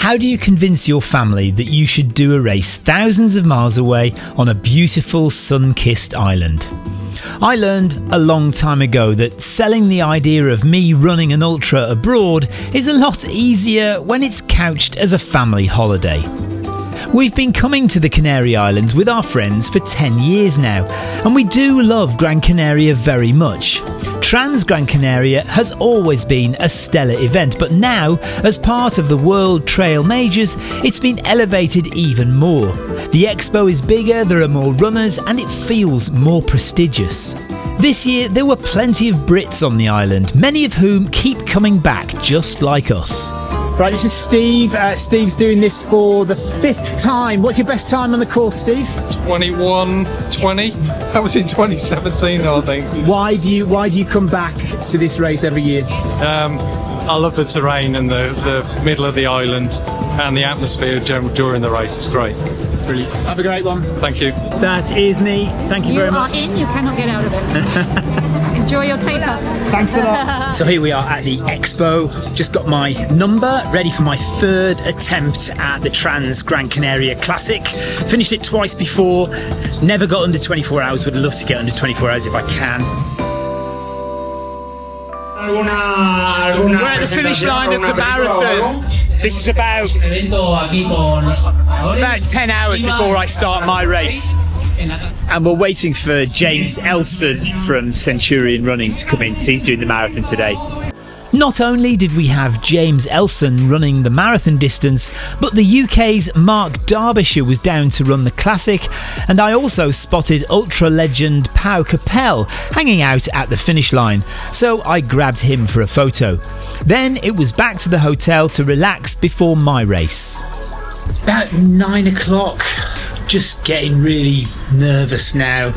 How do you convince your family that you should do a race thousands of miles away on a beautiful sun-kissed island? I learned a long time ago that selling the idea of me running an ultra abroad is a lot easier when it's couched as a family holiday. We've been coming to the Canary Islands with our friends for 10 years now, and we do love Gran Canaria very much. Trans Gran Canaria has always been a stellar event, but now, as part of the World Trail Majors, it's been elevated even more. The expo is bigger, there are more runners, and it feels more prestigious. This year, there were plenty of Brits on the island, many of whom keep coming back just like us. Right, this is Steve. Steve's doing this for the 5th time. What's your best time on the course, Steve? 21:20. That was in 2017, I think. Why do you come back to this race every year? I love the terrain and the middle of the island and the atmosphere during the race. It's great. Brilliant. Have a great one. Thank you. That is me. Thank you very much. You are in. You cannot get out of it. Enjoy your taper. Thanks a lot. So here we are at the expo. Just got my number, ready for my 3rd attempt at the Trans Gran Canaria Classic. Finished it twice before. Never got under 24 hours. Would love to get under 24 hours if I can. We're at the finish line of the marathon. This is about 10 hours before I start my race. And we're waiting for James Elson from Centurion Running to come in. He's doing the marathon today. Not only did we have James Elson running the marathon distance, but the UK's Mark Derbyshire was down to run the classic, and I also spotted ultra legend Pau Capel hanging out at the finish line, so I grabbed him for a photo. Then it was back to the hotel to relax before my race. It's about 9 o'clock. Just getting really nervous now.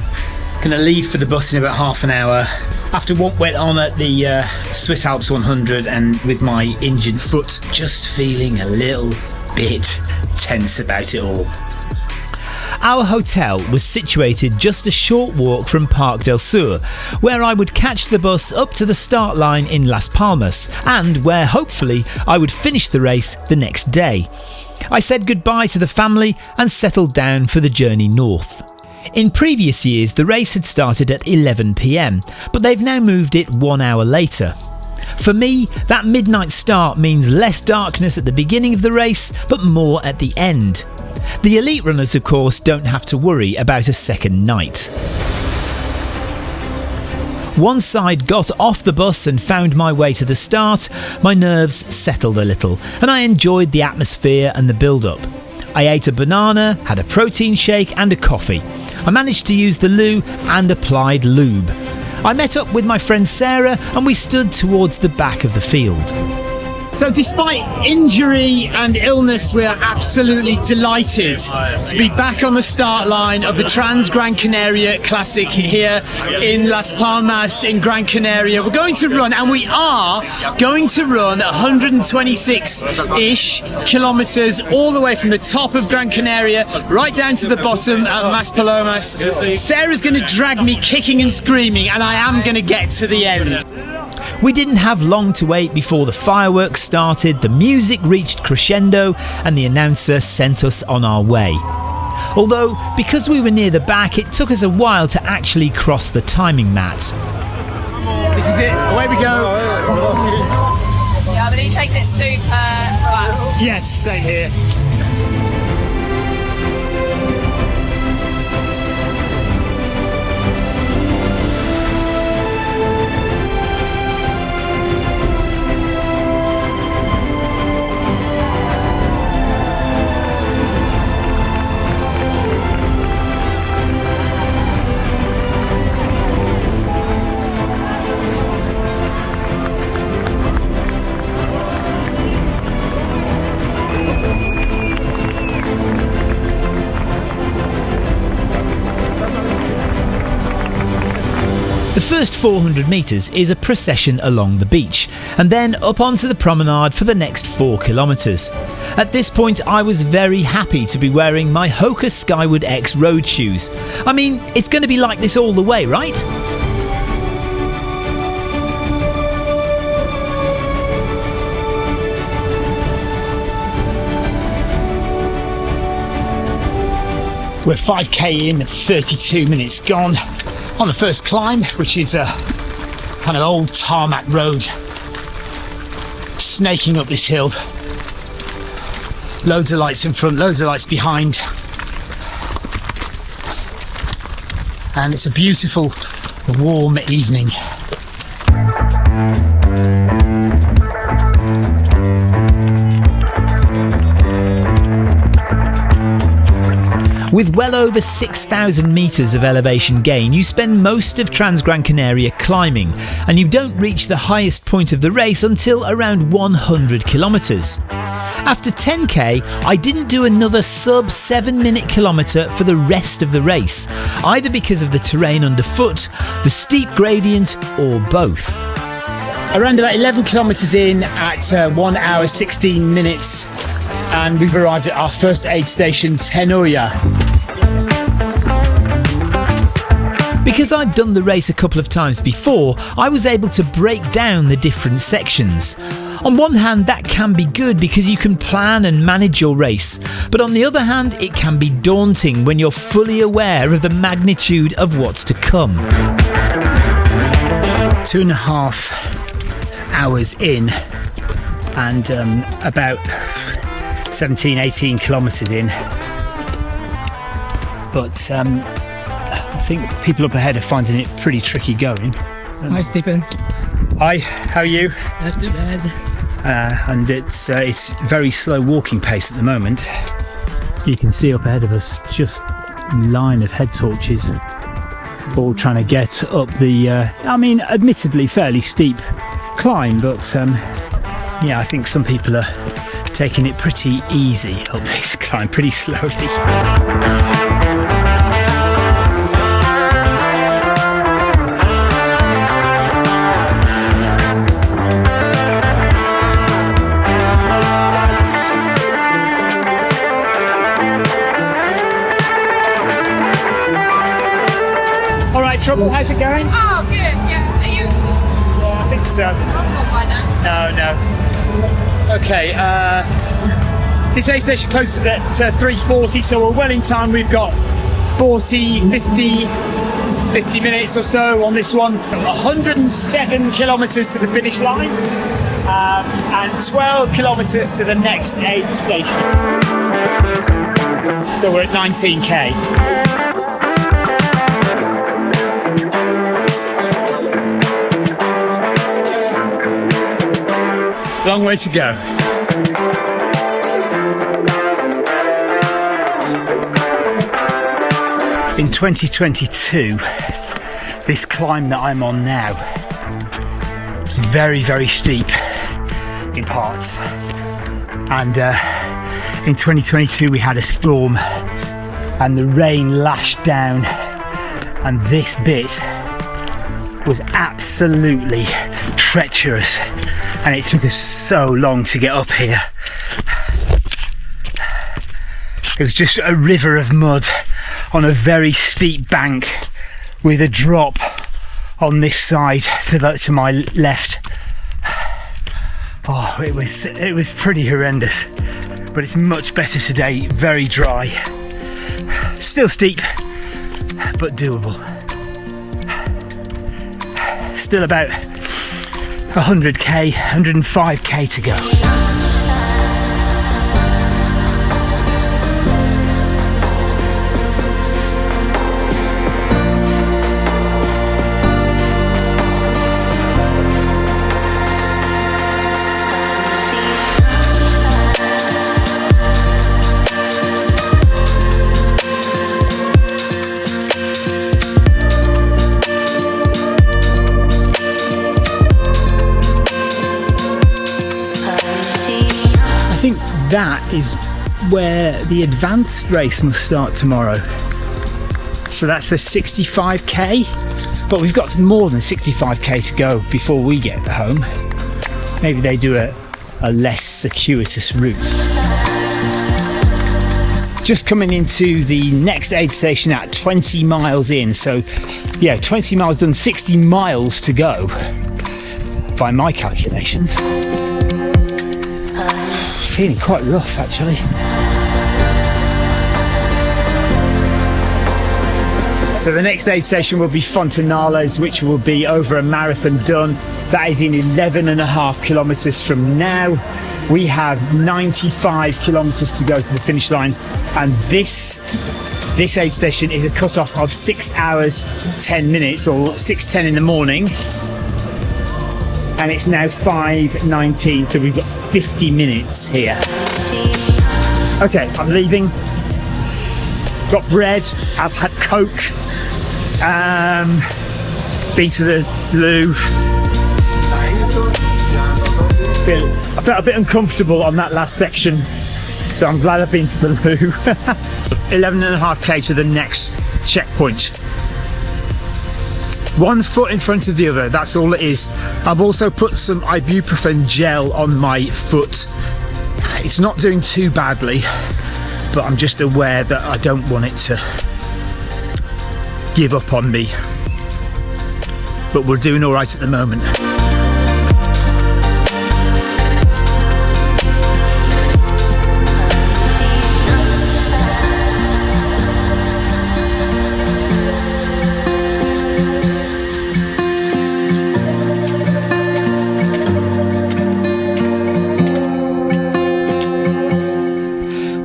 Gonna leave for the bus in about half an hour. After what went on at the Swiss Alps 100 and with my injured foot, just feeling a little bit tense about it all. Our hotel was situated just a short walk from Parc del Sur, where I would catch the bus up to the start line in Las Palmas, and where hopefully I would finish the race the next day. I said goodbye to the family and settled down for the journey north. In previous years, the race had started at 11 p.m, but they've now moved it 1 hour later. For me, that midnight start means less darkness at the beginning of the race, but more at the end. The elite runners, of course, don't have to worry about a second night. Once I'd got off the bus and found my way to the start, my nerves settled a little, and I enjoyed the atmosphere and the build-up. I ate a banana, had a protein shake and a coffee. I managed to use the loo and applied lube. I met up with my friend Sarah and we stood towards the back of the field. So despite injury and illness, we are absolutely delighted to be back on the start line of the Trans Gran Canaria Classic here in Las Palmas in Gran Canaria. We're going to run, and we are going to run 126-ish kilometers all the way from the top of Gran Canaria right down to the bottom at Mas Palomas. Sarah's going to drag me kicking and screaming, and I am going to get to the end. We didn't have long to wait before the fireworks started, the music reached crescendo, and the announcer sent us on our way. Although, because we were near the back, it took us a while to actually cross the timing mat. This is it, away we go. Yeah, but you take it super fast. Yes, same here. The first 400 metres is a procession along the beach, and then up onto the promenade for the next 4 kilometres. At this point I was very happy to be wearing my Hoka Skyward X road shoes. I mean, it's going to be like this all the way, right? We're 5k in, 32 minutes gone on the first climb, which is a kind of old tarmac road snaking up this hill. Loads of lights in front, loads of lights behind. And it's a beautiful, warm evening. With well over 6,000 metres of elevation gain, you spend most of Trans Gran Canaria climbing, and you don't reach the highest point of the race until around 100 kilometres. After 10k, I didn't do another sub 7-minute kilometre for the rest of the race, either because of the terrain underfoot, the steep gradient, or both. Around about 11 kilometres in at 1 hour 16 minutes, and we've arrived at our first aid station, Tenoya. Because I'd done the race a couple of times before, I was able to break down the different sections. On one hand, that can be good because you can plan and manage your race, but on the other hand, it can be daunting when you're fully aware of the magnitude of what's to come. 2.5 hours in, and about 17-18 kilometres in, but I think people up ahead are finding it pretty tricky going. Hi Stephen. Hi, how are you? Not too bad. And it's very slow walking pace at the moment. You can see up ahead of us just a line of head torches, all trying to get up the admittedly fairly steep climb, but yeah, I think some people are taking it pretty easy up this climb, pretty slowly. All right, Trouble, how's it going? Oh, good, yeah. Are you? Yeah, I think so. I'm not by now. No. Okay, this aid station closes at 3:40, so we're well in time. We've got 50 minutes or so on this one. 107 kilometres to the finish line, and 12 kilometres to the next aid station. So we're at 19k. Long way to go. In 2022, this climb that I'm on now is very, very steep in parts. And in 2022 we had a storm and the rain lashed down, and this bit was absolutely treacherous, and it took us so long to get up here. It was just a river of mud on a very steep bank with a drop on this side to my left. Oh, it was pretty horrendous, but it's much better today, very dry. Still steep, but doable. Still about 100k, 105k to go. That is where the advanced race must start tomorrow. So that's the 65k, but we've got more than 65k to go before we get home. Maybe they do a less circuitous route. Just coming into the next aid station at 20 miles in. So yeah, 20 miles done, 60 miles to go by my calculations. Feeling quite rough actually. So the next aid station will be Fontanales, which will be over a marathon done. That is in 11.5 kilometres from now. We have 95 kilometres to go to the finish line, and this aid station is a cut-off of 6 hours 10 minutes, or 6:10 in the morning, and it's now 5:19, so we've got 50 minutes here. Okay, I'm leaving. Got bread, I've had Coke, been to the loo. I felt a bit uncomfortable on that last section, so I'm glad I've been to the loo. 11.5k to the next checkpoint. One foot in front of the other, that's all it is. I've also put some ibuprofen gel on my foot. It's not doing too badly, but I'm just aware that I don't want it to give up on me. But we're doing all right at the moment.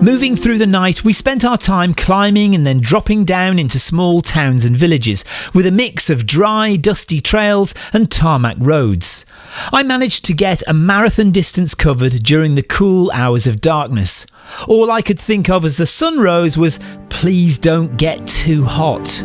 Moving through the night, we spent our time climbing and then dropping down into small towns and villages, with a mix of dry, dusty trails and tarmac roads. I managed to get a marathon distance covered during the cool hours of darkness. All I could think of as the sun rose was, please don't get too hot.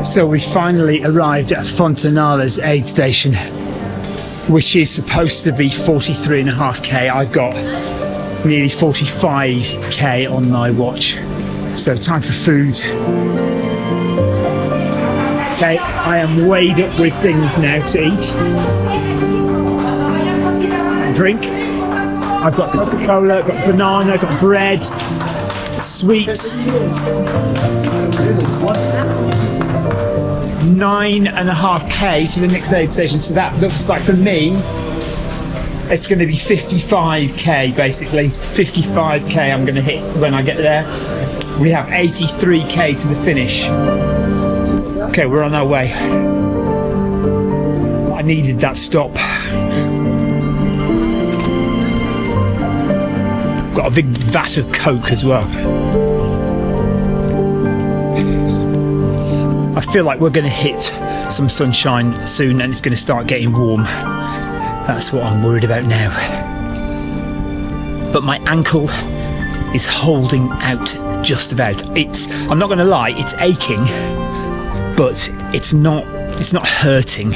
So we finally arrived at Fontanales aid station, which is supposed to be 43.5k. I've got nearly 45k on my watch. So time for food. Okay, I am weighed up with things now to eat and drink. I've got Coca-Cola, I've got banana, I've got bread, sweets. 9.5k to the next aid station, so that looks like for me it's going to be 55k, basically 55k I'm going to hit when I get there. We have 83k to the finish. Okay, we're on our way. I needed that stop. Got a big vat of Coke as well. I feel like we're going to hit some sunshine soon and it's going to start getting warm. That's what I'm worried about now. But my ankle is holding out just about. I'm not going to lie, it's aching, but it's not hurting.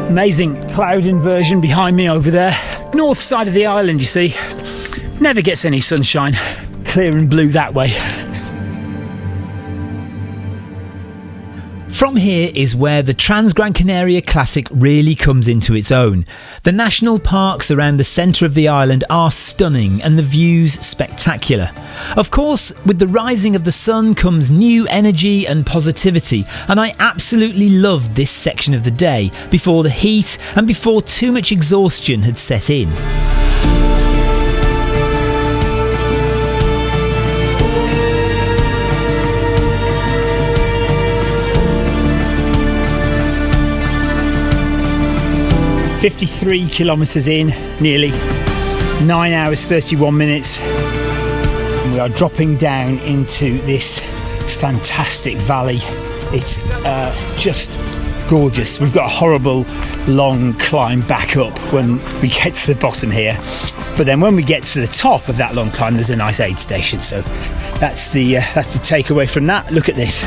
Amazing cloud inversion behind me over there. North side of the island, you see. Never gets any sunshine. Clear and blue that way. From here is where the Trans Gran Canaria Classic really comes into its own. The national parks around the centre of the island are stunning and the views spectacular. Of course, with the rising of the sun comes new energy and positivity, and I absolutely loved this section of the day before the heat and before too much exhaustion had set in. "53 kilometres in, nearly 9 hours 31 minutes. And we are dropping down into this fantastic valley. It's just gorgeous. We've got a horrible long climb back up when we get to the bottom here, but then when we get to the top of that long climb, there's a nice aid station. So that's the takeaway from that. Look at this.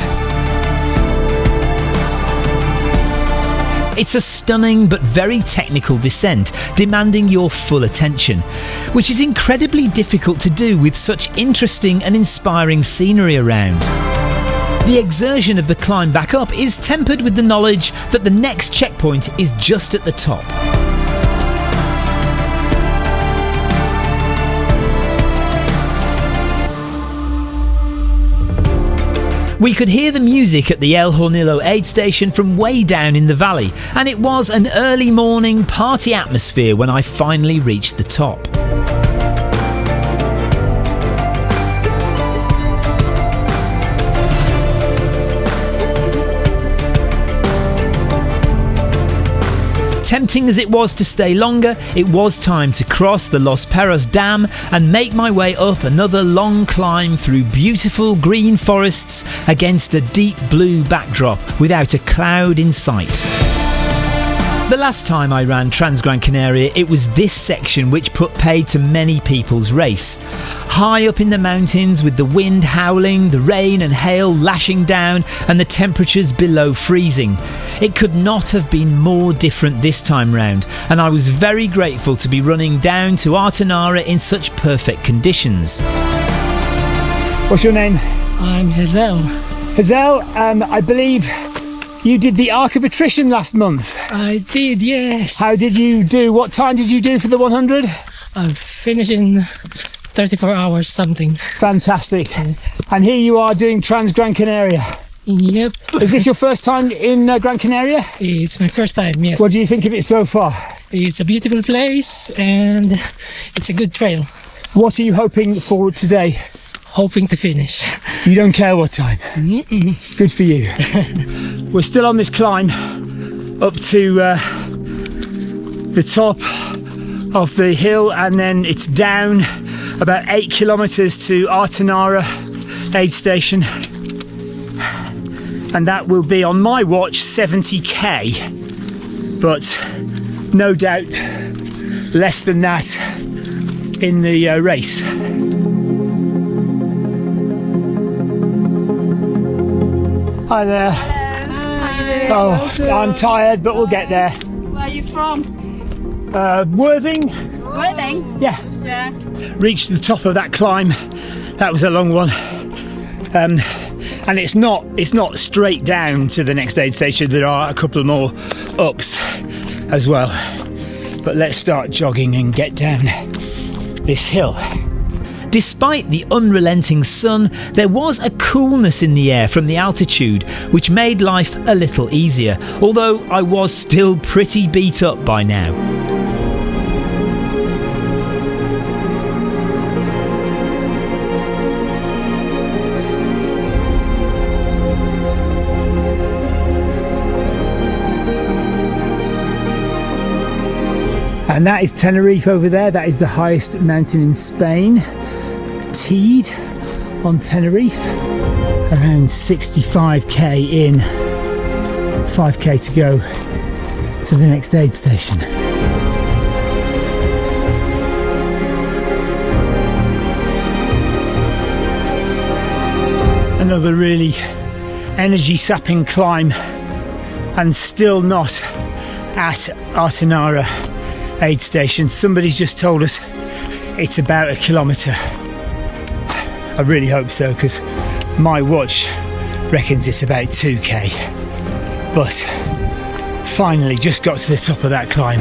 It's a stunning but very technical descent, demanding your full attention, which is incredibly difficult to do with such interesting and inspiring scenery around. The exertion of the climb back up is tempered with the knowledge that the next checkpoint is just at the top. We could hear the music at the El Hornillo aid station from way down in the valley, and it was an early morning party atmosphere when I finally reached the top. Tempting as it was to stay longer, it was time to cross the Los Perros Dam and make my way up another long climb through beautiful green forests against a deep blue backdrop without a cloud in sight. The last time I ran Trans Gran Canaria, it was this section which put paid to many people's race. High up in the mountains with the wind howling, the rain and hail lashing down and the temperatures below freezing. It could not have been more different this time round, and I was very grateful to be running down to Artenara in such perfect conditions. What's your name? I'm Hazel. Hazel, I believe you did the Arc of Attrition last month. I did, yes. How did you do? What time did you do for the 100? I'm finishing 34 hours something. Fantastic. And here you are doing Trans Gran Canaria. Yep. Is this your first time in Gran Canaria? It's my first time, yes. What do you think of it so far? It's a beautiful place and it's a good trail. What are you hoping for today? Hoping to finish. You don't care what time? Mm-mm. Good for you. We're still on this climb up to the top of the hill, and then it's down about 8 kilometers to Artenara aid station, and that will be on my watch 70k, but no doubt less than that in the race. Hi there. Hello. How you doing? Oh, I'm tired, but we'll get there. Where are you from? Worthing. Worthing? Yeah. Yeah. Reached the top of that climb. That was a long one. And it's not straight down to the next aid station. There are a couple more ups as well. But let's start jogging and get down this hill. Despite the unrelenting sun, there was a coolness in the air from the altitude, which made life a little easier, although I was still pretty beat up by now. And that is Tenerife over there. That is the highest mountain in Spain. Teed on Tenerife. Around 65k in. 5k to go to the next aid station. Another really energy-sapping climb, and still not at Artenara aid station. Somebody's just told us it's about 1 kilometre. I really hope so, because my watch reckons it's about 2k. But finally just got to the top of that climb.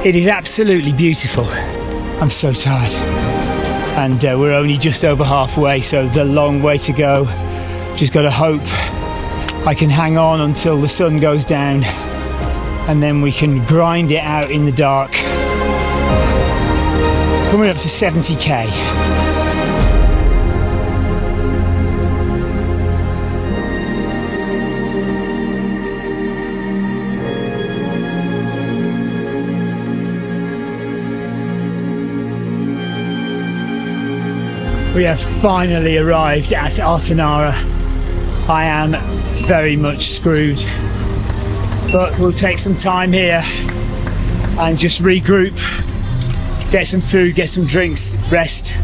It is absolutely beautiful. I'm so tired. And we're only just over halfway, so there's a long way to go. Just got to hope I can hang on until the sun goes down, and then we can grind it out in the dark. Coming up to 70k. We have finally arrived at Artenara. I am very much screwed, but we'll take some time here and just regroup, get some food, get some drinks, rest.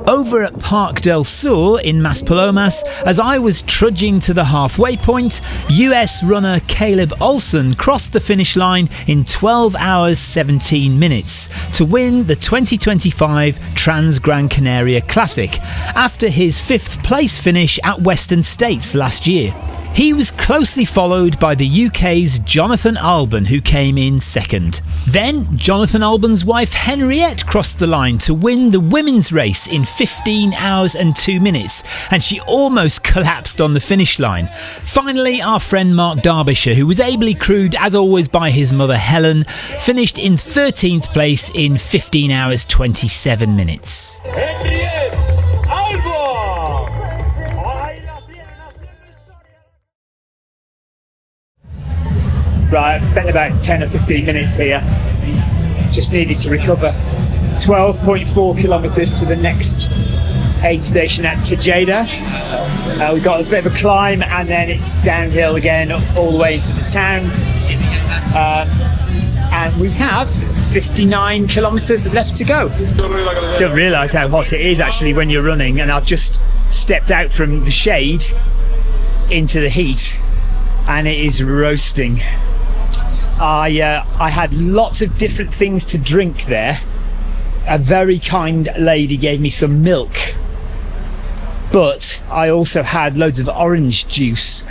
Over over at Parque del Sur in Maspalomas, as I was trudging to the halfway point, US runner Caleb Olson crossed the finish line in 12 hours 17 minutes to win the 2025 Trans Gran Canaria Classic after his 5th place finish at Western States last year. He was closely followed by the UK's Jonathan Alban, who came in second. Then Jonathan Alban's wife Henriette crossed the line to win the women's race in 15 hours and 2 minutes, and she almost collapsed on the finish line. Finally, our friend Mark Derbyshire, who was ably crewed as always by his mother Helen, finished in 13th place in 15 hours 27 minutes. Right, I've spent about 10 or 15 minutes here. Just needed to recover 12.4 kilometres to the next aid station at Tejeda. We've got a bit of a climb and then it's downhill again all the way into the town. And we have 59 kilometres left to go. Don't realise how hot it is actually when you're running, and I've just stepped out from the shade into the heat and it is roasting. I had lots of different things to drink there. A very kind lady gave me some milk, but I also had loads of orange juice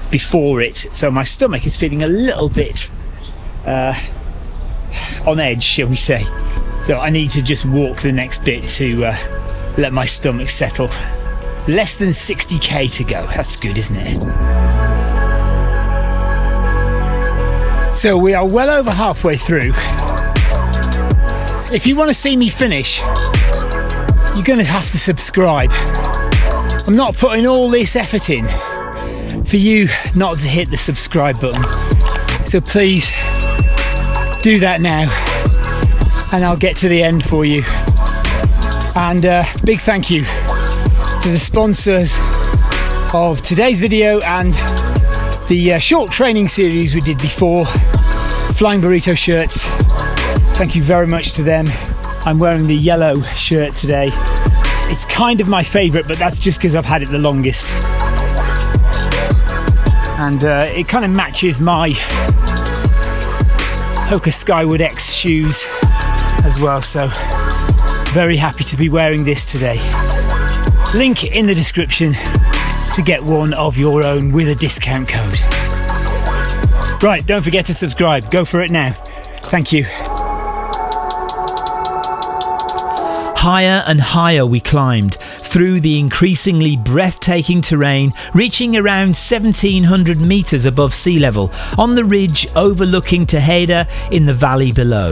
before it, so my stomach is feeling a little bit on edge, shall we say. So I need to just walk the next bit to let my stomach settle. Less than 60k to go. That's good, isn't it? So we are well over halfway through. If you want to see me finish, you're going to have to subscribe. I'm not putting all this effort in for you not to hit the subscribe button. So please do that now and I'll get to the end for you. And big thank you to the sponsors of today's video and the short training series we did before, Flying Burrito shirts. Thank you very much to them. I'm wearing the yellow shirt today. It's kind of my favourite, but that's just because I've had it the longest. And it kind of matches my Hoka Skyward X shoes as well, so very happy to be wearing this today. Link in the description to get one of your own with a discount code. Right, don't forget to subscribe. Go for it now. Thank you. Higher and higher we climbed through the increasingly breathtaking terrain, reaching around 1,700 metres above sea level on the ridge overlooking Tejeda in the valley below.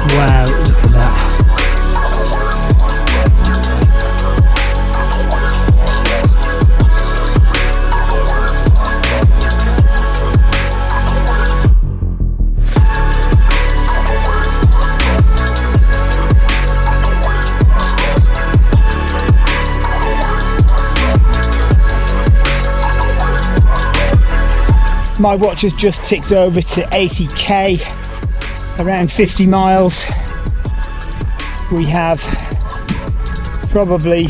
Wow, look at that. My watch has just ticked over to 80k, around 50 miles. We have probably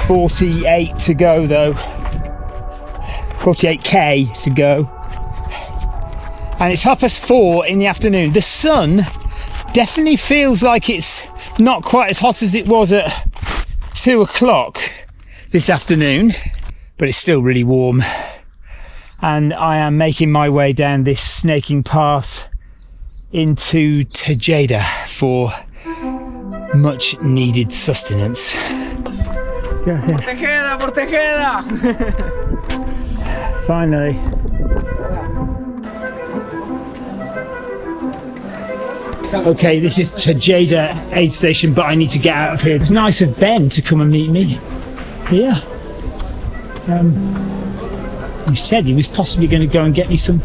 48 to go though, 48k to go. And it's 4:30 in the afternoon. The sun definitely feels like it's not quite as hot as it was at 2 o'clock this afternoon, but it's still really warm. And I am making my way down this snaking path into Tejeda for much needed sustenance. Tejeda, por Tejeda! Finally. Okay, this is Tejeda aid station, but I need to get out of here. It's nice of Ben to come and meet me here. He said he was possibly going to go and get me some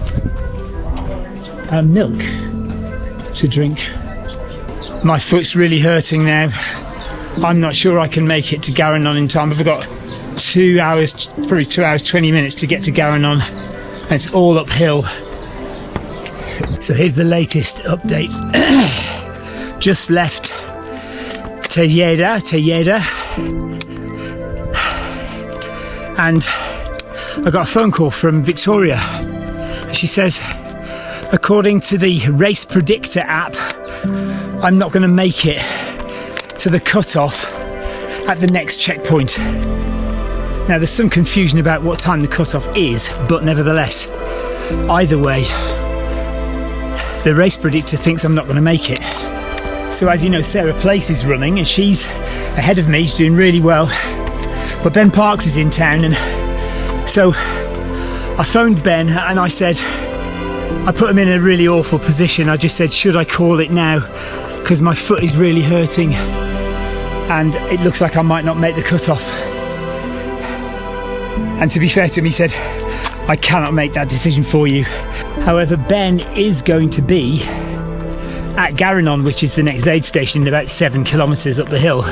milk to drink. My foot's really hurting now. I'm not sure I can make it to Garanon in time. I've got 2 hours, probably 2 hours 20 minutes to get to Garanon, and it's all uphill. So here's the latest update. Just left Tejeda, and I got a phone call from Victoria. She says, according to the race predictor app, I'm not going to make it to the cutoff at the next checkpoint. Now there's some confusion about what time the cutoff is, but nevertheless, either way, the race predictor thinks I'm not going to make it. So as you know, Sarah Place is running and she's ahead of me, she's doing really well. But Ben Parks is in town, and so I phoned Ben and I said, I put him in a really awful position. I just said, should I call it now? Because my foot is really hurting and it looks like I might not make the cutoff. And to be fair to him, he said, I cannot make that decision for you. However, Ben is going to be at Garanon, which is the next aid station, about 7 kilometres up the hill.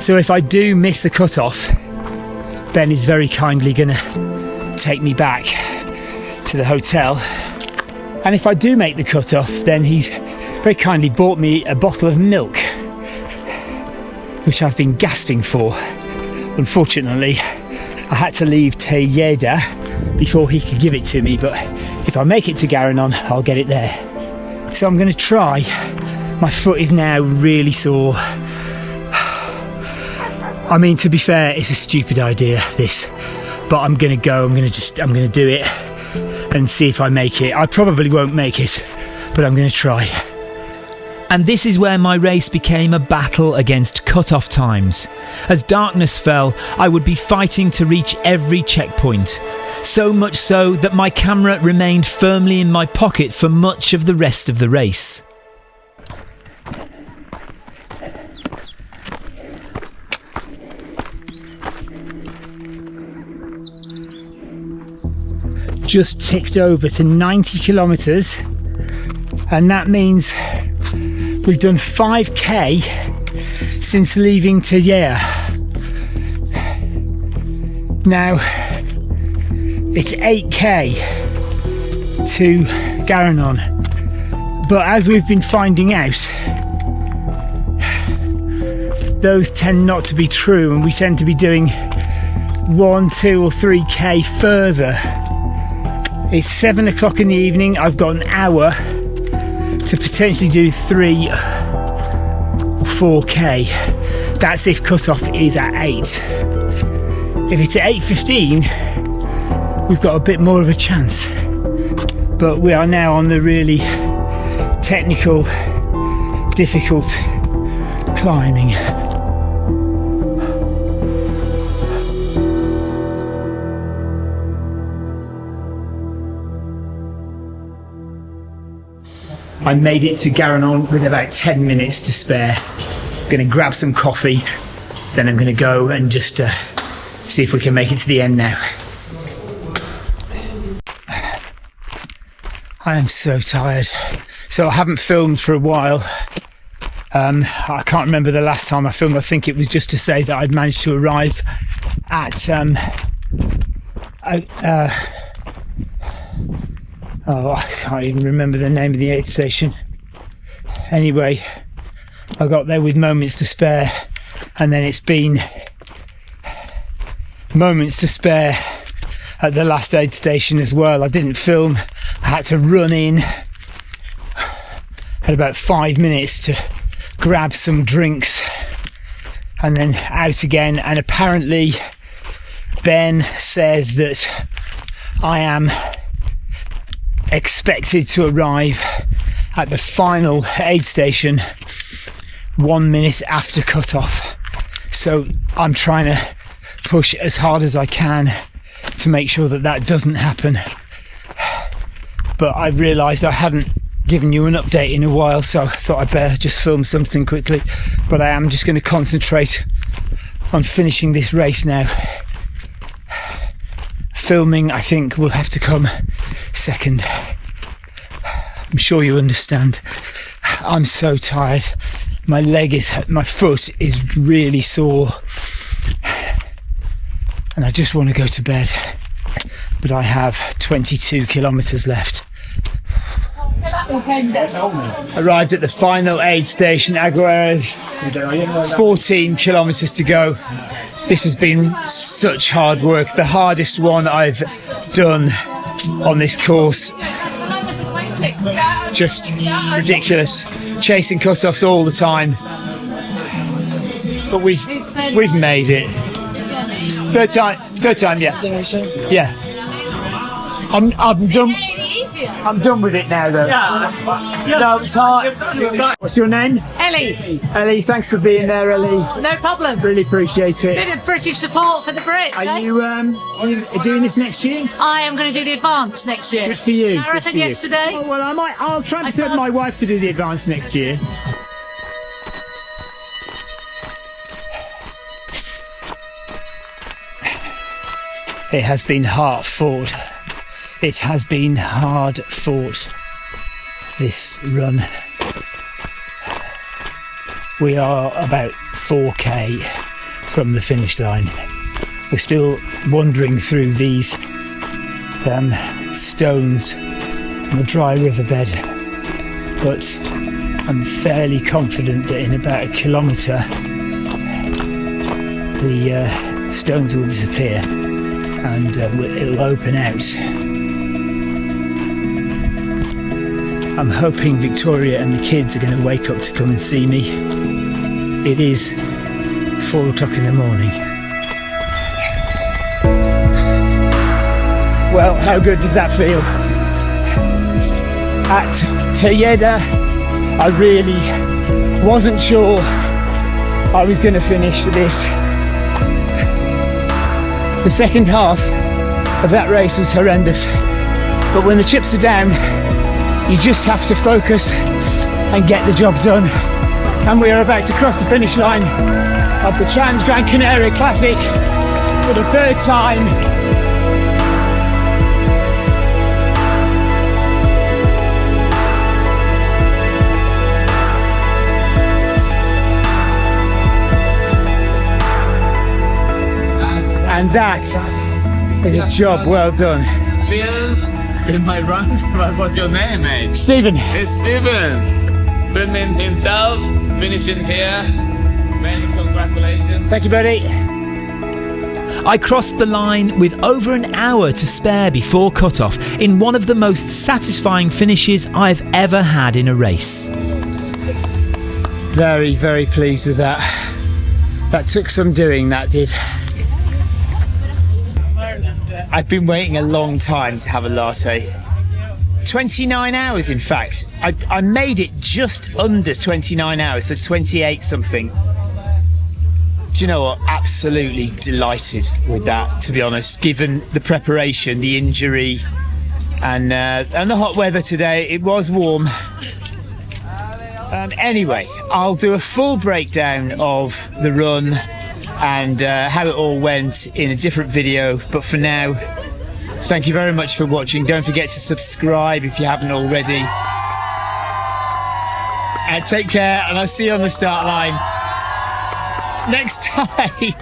So if I do miss the cutoff, Ben is very kindly going to take me back to the hotel. And if I do make the cutoff, then he's very kindly bought me a bottle of milk, which I've been gasping for. Unfortunately, I had to leave Tejeda before he could give it to me, but if I make it to Garanon, I'll get it there. So I'm going to try. My foot is now really sore. I mean, to be fair, it's a stupid idea, this, but I'm going to go. I'm going to do it and see if I make it. I probably won't make it, but I'm going to try. And this is where my race became a battle against cut-off times. As darkness fell, I would be fighting to reach every checkpoint. So much so that my camera remained firmly in my pocket for much of the rest of the race. Just ticked over to 90 kilometres, and that means we've done 5k since leaving Tejeda. Now it's 8k to Garanon, but as we've been finding out, those tend not to be true, and we tend to be doing 1, 2 or 3k further. It's 7 o'clock in the evening. I've got an hour to potentially do 3 or 4k. That's if cutoff is at 8. If it's at 8:15, we've got a bit more of a chance. But we are now on the really technical, difficult climbing. I made it to Garanon with about 10 minutes to spare. I'm going to grab some coffee, then I'm going to go and just see if we can make it to the end now. I am so tired. So I haven't filmed for a while. I can't remember the last time I filmed. I think it was just to say that I'd managed to arrive at I can't even remember the name of the aid station. Anyway, I got there with moments to spare, and then it's been moments to spare at the last aid station as well. I didn't film. I had to run in. Had about 5 minutes to grab some drinks and then out again. And apparently Ben says that I am expected to arrive at the final aid station 1 minute after cutoff. So I'm trying to push as hard as I can to make sure that that doesn't happen. But I realised I hadn't given you an update in a while, so I thought I'd better just film something quickly. But I am just going to concentrate on finishing this race now. Filming, I think, will have to come second. I'm sure you understand. I'm so tired. My foot is really sore. And I just want to go to bed. But I have 22 kilometres left. Arrived at the final aid station, Agueras. 14 kilometres to go. This has been such hard work. The hardest one I've done on this course. Just ridiculous. Chasing cutoffs all the time. But we've made it. Third time, yeah. Yeah. I'm done. I'm done with it now, though. No, it's hard. What's your name? Ellie. Ellie, thanks for being there, Ellie. No problem. Really appreciate it. Bit of British support for the Brits. Are you doing this next year? I am going to do the advance next year. Good for you. Marathon yesterday. Oh, well, I'll try and persuade my wife to do the advance next year. It has been hard fought. It has been hard fought, this run. We are about 4k from the finish line. We're still wandering through these stones on the dry riverbed, but I'm fairly confident that in about a kilometre the stones will disappear and it'll open out. I'm hoping Victoria and the kids are going to wake up to come and see me. It is 4 o'clock in the morning. Well, how good does that feel? At Tejeda, I really wasn't sure I was going to finish this. The second half of that race was horrendous, but when the chips are down, you just have to focus and get the job done. And we are about to cross the finish line of the Trans Gran Canaria Classic for the third time. And that is a job well done. In my run, what was your name, mate? Stephen. It's Stephen. Filming himself, finishing here. Many congratulations. Thank you, buddy. I crossed the line with over an hour to spare before cutoff in one of the most satisfying finishes I've ever had in a race. Very, very pleased with that. That took some doing, that did. I've been waiting a long time to have a latte. 29 hours, in fact. I made it just under 29 hours, so 28 something. Do you know what? Absolutely delighted with that, to be honest, given the preparation, the injury, and the hot weather today. It was warm. Anyway, I'll do a full breakdown of the run and how it all went in a different video, but for now, thank you very much for watching. Don't forget to subscribe if you haven't already, and take care, and I'll see you on the start line next time.